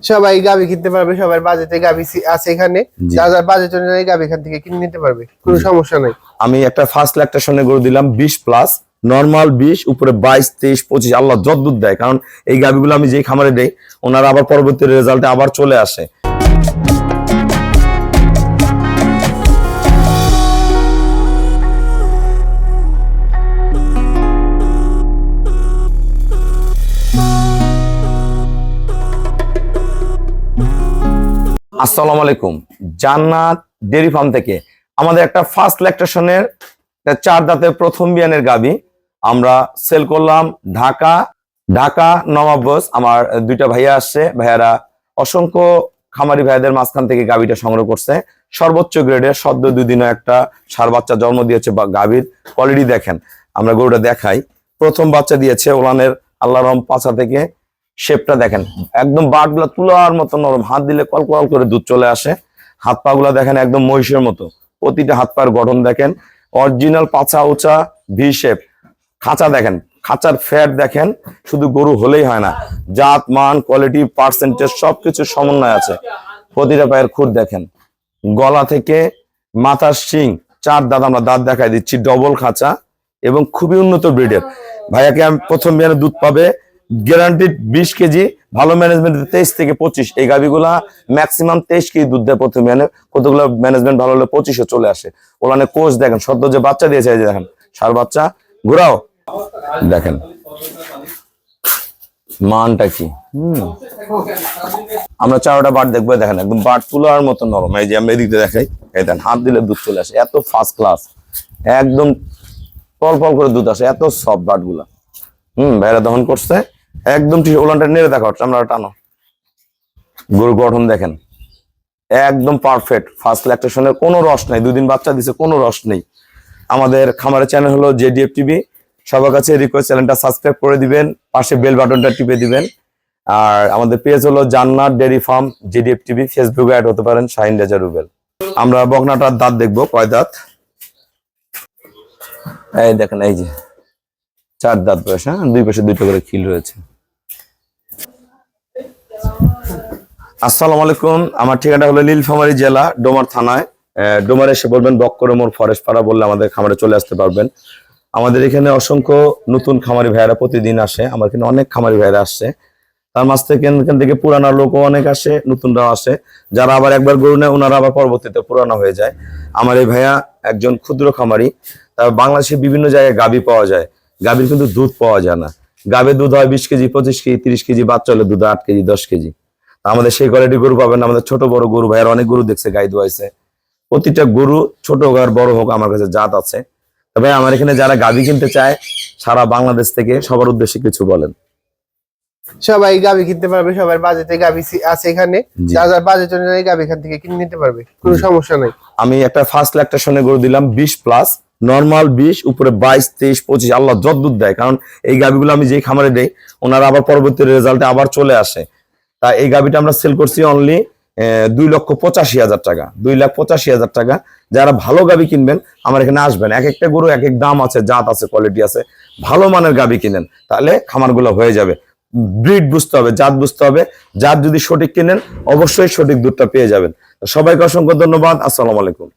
সবাই গাবি কিনতে পারবে, সবার বাজেটে গাবি আছে এখানে। যারা বাজেট অনুযায়ী গাবি এখান থেকে কিনে নিতে পারবে, কোনো সমস্যা নাই। আমি একটা ফার্স্ট ল্যাকটেশনে গরু দিলাম 20+, নরমাল 20, উপরে 22, 23, 25 আল্লাহ যদ্দুর দেয়। কারণ এই গাবিগুলো আমি যেই খামারে দেই ওনারা আবার পরবর্তী রেজাল্টে আবার চলে আসে। আসসালামু আলাইকুম, জান্নাত ডেয়ারি ফার্ম থেকে আমাদের একটা ফার্স্ট ল্যাকটেশনের 4 দাঁতের প্রথম বিয়ানের গাবি আমরা সেল করলাম ঢাকা নবাবগঞ্জ। আমার দুইটা ভাইয়া আসছে, ভাইয়ারা অসংখ্য খামারি ভাইয়াদের মাঝখান থেকে গাবিটা সংগ্রহ করছে। সর্বোচ্চ গ্রেডের সদ্য 2 দিনে একটা ষাঁড় বাচ্চা জন্ম দিয়েছে। গাবির কোয়ালিটি দেখেন, আমরা গরুটা দেখাই। প্রথম বাচ্চা দিয়েছে ওলানের আল্লাহর রহম পাছা থেকে। শেপটা দেখেন, একদম বাটগুলা তুলার মতো নরম, হাত দিলে কল করে দুধ চলে আসে। হাত পা গুলা দেখেন একদম মহিষের মতো, প্রতিটা হাত পায়ের গঠন দেখেন অরিজিনাল, পাছা উঁচা ভি শেপ। খাঁচা দেখেন, খাঁচার ফ্যাট দেখেন, শুধু গরু হলেই হয় না, জাত মান কোয়ালিটি পার্সেন্টেজ সবকিছু সমন্বয় আছে। প্রতিটা পায়ের খুঁট দেখেন, গলা থেকে মাথার শিং, 4 দাঁত আমরা দাঁত দেখাই দিচ্ছি, ডবল খাঁচা এবং খুবই উন্নত ব্রিডের। ভাইয়াকে আমি প্রথম বিয়ানে দুধ পাবে গ্যারান্টিড 20 কেজি, ভালো ম্যানেজমেন্ট 23 থেকে 25। এই গাবিগুলা ম্যাক্সিমাম 23 কেজি দুধ দেয় প্রথম বিয়ানে, কতগুলো ম্যানেজমেন্ট ভালো হলে 25-এ চলে আসে। ওলানে কোচ দেখেন, সদ্য যে বাচ্চা দিয়েছে এই যে দেখেন ষাঁড় বাচ্চা, ঘোরাও দেখেন মানটা কি। আমরা 4টা বাট দেখবো, দেখেন একদম বাট তুলার মতো নরম। এই যে আমরা এদিকে দেখাই, এই দেন হাত দিলে দুধ চলে আসে, এত ফার্স্ট ক্লাস, একদম পল করে দুধ আসে, এত সফট বাট গুলা। ভাইরা দহন করছে একদম ঠিক। ওলানটা নেড়ে দেখো, আমরা টানো, গরু গঠন দেখেন একদম পারফেক্ট। ফার্স্ট ল্যাকটেশনের কোনো রস নাই, 2 দিন বাচ্চা দিছে, কোনো রস নেই। আমাদের খামারের চ্যানেল হলো জেডিএফ টিভি, সবার কাছে রিকোয়েস্ট চ্যানেলটা সাবস্ক্রাইব করে দিবেন, পাশে বেল বাটনটা টিপে দিবেন। আর আমাদের পেজ হলো জান্নাত ডেয়ারি ফার্ম জেডিএফ টিভি, ফেসবুকে অ্যাড হতে পারেন শাহিন রাজা রুবেল। আমরা বকনাটার দাঁত দেখবো, কয় দাঁত। এই দেখেন, এই যে 4 দাঁত বয়স, হ্যাঁ, 2 পাশে 2টা করে খিল রয়েছে। আসসালামু আলাইকুম, আমার ঠিকানা হলো নীলফামারী জেলা ডোমার থানায়। ডোমারে এসে বলবেন বক্করে মোড় ফরেস্ট পাড়া বললে আমাদের খামারে চলে আসতে পারবেন। আমাদের এখানে অসংখ্য নতুন খামারি ভাইয়েরা প্রতিদিন আসে, আমার এখানে অনেক খামারি ভাইয়েরা আসছে। তার মাঝ থেকে এখান থেকে পুরানা লোকও অনেক আসে, নতুনরাও আসে। যারা আবার একবার গরু নেয় ওনারা আবার পরবর্তীতে পুরানো হয়ে যায়। আমার এই ভাইয়া একজন ক্ষুদ্র খামারি। তার বাংলাদেশে বিভিন্ন জায়গায় গাবি পাওয়া যায়, গাবির কিন্তু দুধ পাওয়া যায় না। গাবির দুধ হয় 20 কেজি, 25 কেজি, 30 কেজি, বাচ্চা হলে দুধ 8 কেজি, 10 কেজি। আমাদের সেই কোয়ালিটি গরু পাবেন। আমাদের ছোট বড় গরু ভাইয়ার অনেক গরু দেখছে, গাই দোয়াইছে। প্রতিটা গরু ছোট হোক আর বড় হোক আমার কাছে জাত আছে। তবে আমার এখানে যারা গাবি কিনতে চায় সারা বাংলাদেশ থেকে, সবার উদ্দেশ্যে কিছু বলেন। সবাই গাবি কিনতে পারবে, সবার বাজেটে গাবি আছে এখানে। যারা বাজেট অনুযায়ী গাবি এখান থেকে কিনে নিতে পারবে, কোনো সমস্যা নাই। আমি একটা ফার্স্ট ল্যাকটেশনে গরু দিলাম 20+, নরমাল 20, উপরে 22, 23, 25 আল্লাহ যদ্দুর দেয়। কারণ এই গাবিগুলো আমি যেই খামারে দেই ওনারা আবার পরবর্তী রেজাল্টে আবার চলে আসে। তা এই গাবিটা আমরা সেল করছি অনলি 2,85,000 টাকা, 2,85,000 টাকা। যারা ভালো গাবি কিনবেন আমার এখানে আসবেন। এক একটা গরু এক এক দাম আছে, জাত আছে, কোয়ালিটি আছে। ভালো মানের গাবি কিনেন, তাহলে খামারগুলো হয়ে যাবে। ব্রিড বুঝতে হবে, জাত বুঝতে হবে। জাত যদি সঠিক কিনেন অবশ্যই সঠিক দুধটা পেয়ে যাবেন। সবাইকে অসংখ্য ধন্যবাদ। আসসালামু আলাইকুম।